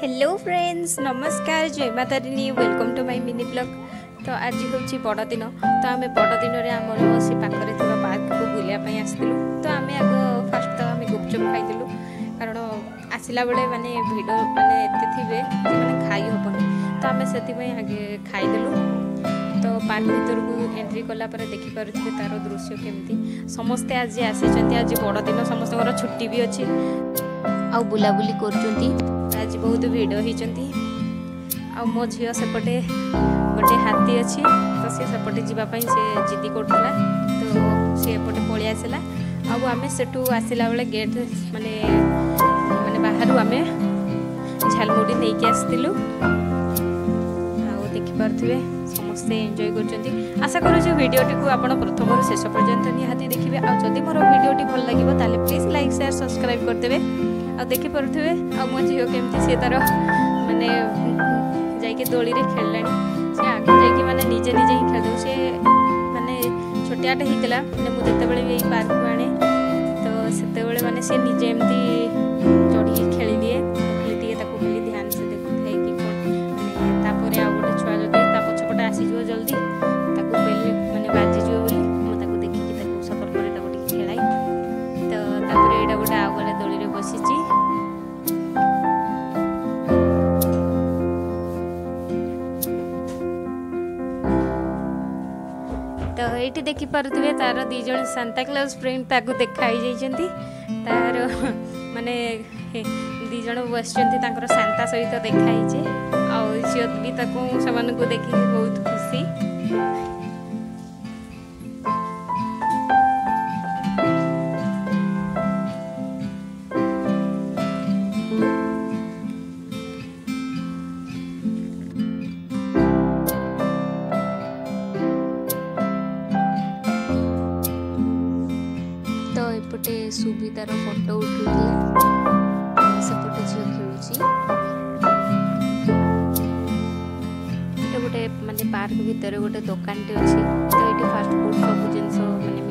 Hello friends, नमस्कार, जय माता दी, welcome to my mini blog. तो आज हूँ बड़ दिन। तो आम बड़ दिन में आम से पाखे पार्क को बुलायापी आसलु। तो आम आग फास्ट तो आम गुपचुप खाइलु, कारण आसला बेले माने भिड़ माने एते थे खाई हेनी। तो आम से आगे खाईदेलु। तो पार्क भीतर को एंट्री कला देखिपे तार दृश्य केमती समस्ते आज आसी। आज बड़ दिन, समस्त छुट्टी भी अच्छी, आ बुलाबुली कर। आज बहुत भिड़ होती। मो झी सेपटे गोटे हाथी अच्छी, तो सी सेपटे जावाई से जिद्दी करूला। तो सी एपटे पलि आसला। आम सेठू आसला बेले गेट माने माने बाहर आम झालमुड़ी नहीं कि आसलु। देखिपे समस्ते एंजॉय कर। आशा करूँ भिडियोटी को आप प्रथम शेष पर्यंत निहाती देखिए। आदि मोर भिडियोटी भल लगे ताले प्लीज लाइक शेयर सब्सक्राइब करदे। आ देखिपे मो झील केमती सी तार माने जाइए दोली रे खेललानी। से आगे जाइए माने निजे निजे ही खेल से माने छोटियाटे होता माने मुझे यही पार्क को आने। तो से माने सी निजे एमती चढ़ी खेली दिए। खाली खाली ध्यान से देखुए कि कौन माने आ गोटे छुआ जदि पछपटे आसीज जल्दी बेल माने बाजीज बोली देखिए सतर्क खेलाई। तो यहाँ गोटे आउ गले दोली रे बसी। तो ये देखिपे तार दी जन सांता क्लॉज फ्रेंड ताको देखाई जाइछन्ती। तार माने दी जन बस सांता सहित देखाई झील भी ताको देखी बहुत खुशी। तो एपटे सुविधार फोटो उठे सेपटे झील खेलुची। गोटे माने पार्क भितर गोटे दुकान टे अच्छी। तो ये फास्ट फूड सब जिन माने